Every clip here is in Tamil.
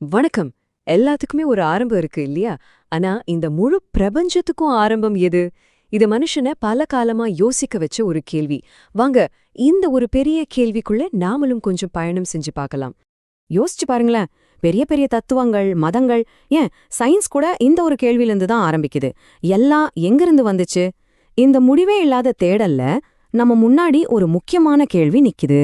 வணக்கம். எல்லாத்துக்குமே ஒரு ஆரம்பம் இருக்கு இல்லையா? ஆனா இந்த முழு பிரபஞ்சத்துக்கும் ஆரம்பம் எது? இது மனுஷன பல காலமா யோசிக்க வச்ச ஒரு கேள்வி. வாங்க, இந்த ஒரு பெரிய கேள்விக்குள்ள நாமளும் கொஞ்சம் பயணம் செஞ்சு பார்க்கலாம். யோசிச்சு பாருங்களேன். பெரிய பெரிய தத்துவங்கள், மதங்கள், ஏன் சயின்ஸ் கூட இந்த ஒரு கேள்வியிலிருந்து தான் ஆரம்பிக்குது. எல்லாம் எங்கிருந்து வந்துச்சு? இந்த முடிவே இல்லாத தேடல்ல நம்ம முன்னாடி ஒரு முக்கியமான கேள்வி நிக்குது.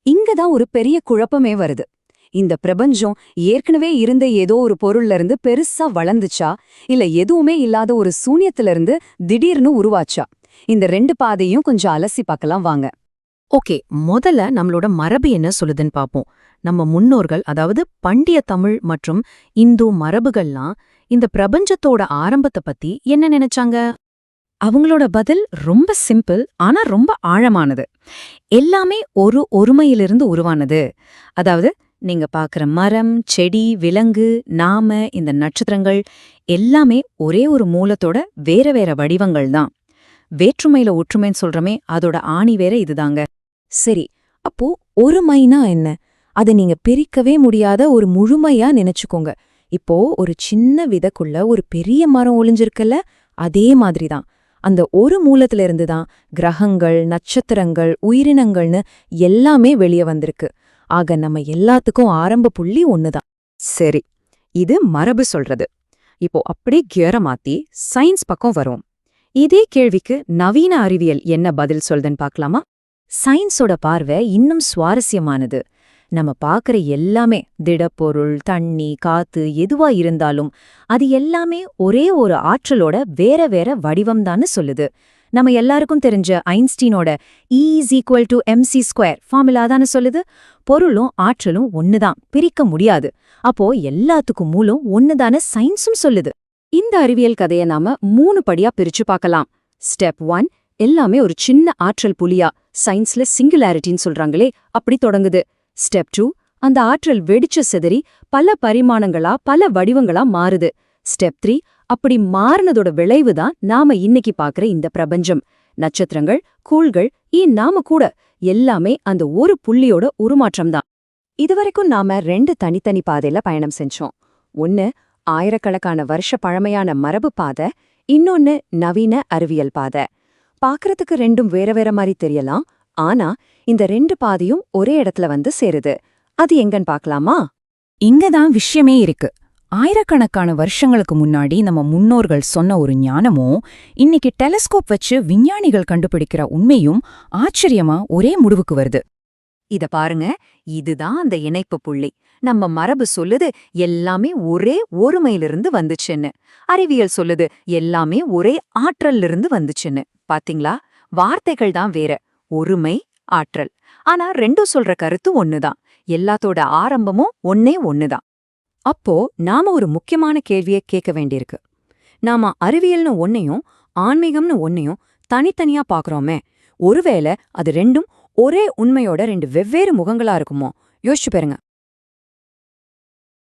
இங்க தான் ஒரு பெரிய குழப்பமே வருது. இந்த பிரபஞ்சம் ஏற்கனவே இருந்த ஏதோ ஒரு பொருள்ல இருந்து பெருசா வளர்ந்துச்சா, இல்ல எதுவுமே இல்லாத ஒரு சூன்யத்துல இருந்து திடீர்னு உருவாச்சா? இந்த ரெண்டு பாதையும் கொஞ்சம் அலசி பார்க்கலாம் வாங்க. ஓகே, முதல்ல நம்மளோட மரபு என்ன சொல்லுதுன்னு பாப்போம். நம்ம முன்னோர்கள், அதாவது பண்டைய தமிழ் மற்றும் இந்து மரபுகள்லாம் இந்த பிரபஞ்சத்தோட ஆரம்பத்தை பத்தி என்ன நினைச்சாங்க? அவங்களோட பதில் ரொம்ப சிம்பிள், ஆனா ரொம்ப ஆழமானது. எல்லாமே ஒரு ஒருமையிலிருந்து உருவானது. அதாவது நீங்க பாக்குற மரம், செடி, விலங்கு, நாம, இந்த நட்சத்திரங்கள் எல்லாமே ஒரே ஒரு மூலத்தோட வேற வேற வடிவங்கள் தான். வேற்றுமையில ஒற்றுமைன்னு சொல்றமே, அதோட ஆணி வேற இதுதாங்க. சரி, அப்போ ஒருமைனா என்ன? அதை நீங்க பிரிக்கவே முடியாத ஒரு முழுமையா நினைச்சுக்கோங்க. இப்போ ஒரு சின்ன விதைக்குள்ள ஒரு பெரிய மரம் ஒளிஞ்சிருக்குல்ல, அதே மாதிரிதான். அந்த ஒரு மூலத்துல இருந்து தான் கிரகங்கள், நட்சத்திரங்கள், உயிரினங்கள்னு எல்லாமே வெளியே வந்திருக்கு. ஆக நம்ம எல்லாத்துக்கும் ஆரம்ப புள்ளி ஒண்ணுதான். சரி, இது மரபு சொல்றது. இப்போ அப்படியே கியரை மாத்தி சயின்ஸ் பக்கம் வரும். இதே கேள்விக்கு நவீன அறிவியல் என்ன பதில் சொல்லுதுன்னு பார்க்கலாமா? சயின்ஸோட பார்வை இன்னும் சுவாரஸ்யமானது. நம்ம பார்க்கற எல்லாமே, திடப்பொருள், தண்ணி, காத்து, எதுவா இருந்தாலும் அது எல்லாமே ஒரே ஒரு ஆற்றலோட வேற வேற வடிவம்தான்னு சொல்லுது. நம்ம எல்லாருக்கும் தெரிஞ்ச ஐன்ஸ்டீனோட E=mc² ஃபார்முலா தானே சொல்லுது. பொருளும் ஆற்றலும் ஒண்ணுதான், பிரிக்க முடியாது. அப்போ எல்லாத்துக்கும் மூலம் ஒண்ணுதானே சயின்ஸும் சொல்லுது. இந்த அறிவியல் கதையை நாம 3 படியா பிரிச்சு பார்க்கலாம். ஸ்டெப் 1, எல்லாமே ஒரு சின்ன ஆற்றல் புலியா, சயின்ஸ்ல சிங்குலாரிட்டின்னு சொல்றாங்களே, அப்படி தொடங்குது. ஸ்டெப் 2, அந்த ஆற்றல் வெடிச்சு சிதறி பல பரிமாணங்களா, பல வடிவங்களா மாறுது. ஸ்டெப் 3, அப்படி மாறினதோட விளைவுதான் நாம இன்னைக்கு பார்க்கற இந்த பிரபஞ்சம். நட்சத்திரங்கள், கூள்கள், நாம கூட எல்லாமே அந்த ஒரு புள்ளியோட உருமாற்றம்தான். இதுவரைக்கும் நாம 2 தனித்தனி பாதையில பயணம் செஞ்சோம். ஒன்னு ஆயிரக்கணக்கான வருஷ பழமையான மரபு பாதை, இன்னொன்னு நவீன அறிவியல் பாதை. பார்க்கறதுக்கு ரெண்டும் வேற வேற மாதிரி தெரியலாம், ஆனா இந்த 2 பாதையும் ஒரே இடத்துல வந்து சேருது. அது எங்கன்னு பார்க்கலாமா? இங்கதான் விஷயமே இருக்கு. ஆயிரக்கணக்கான வருஷங்களுக்கு முன்னாடி நம்ம முன்னோர்கள் சொன்ன ஒரு ஞானமும், இன்னைக்கு டெலஸ்கோப் வச்சு விஞ்ஞானிகள் கண்டுபிடிக்கிற உண்மையும் ஆச்சரியமா ஒரே முடிவுக்கு வருது. இத பாருங்க, இதுதான் அந்த இணைப்பு புள்ளி. நம்ம மரபு சொல்லுது எல்லாமே ஒரே ஒருமையிலிருந்து வந்துச்சுன்னு. அறிவியல் சொல்லுது எல்லாமே ஒரே ஆற்றல்லிருந்து வந்துச்சுன்னு. பாத்தீங்களா? வார்த்தைகள் தான் வேற, ஒருமை, ஆற்றல். ஆனா ரெண்டும் சொல்ற கருத்து ஒண்ணுதான். எல்லாத்தோட ஆரம்பமும் ஒன்னே ஒண்ணுதான். அப்போ நாம ஒரு முக்கியமான கேள்வியை கேட்க வேண்டியிருக்கு. நாம அறிவியல்னு ஒன்னையும் ஆன்மீகம்னு ஒன்னையும் தனித்தனியா பாக்குறோமே, ஒருவேளை அது ரெண்டும் ஒரே உண்மையோட 2 வெவ்வேறு முகங்களா இருக்குமோ? யோசிச்சு பாருங்க.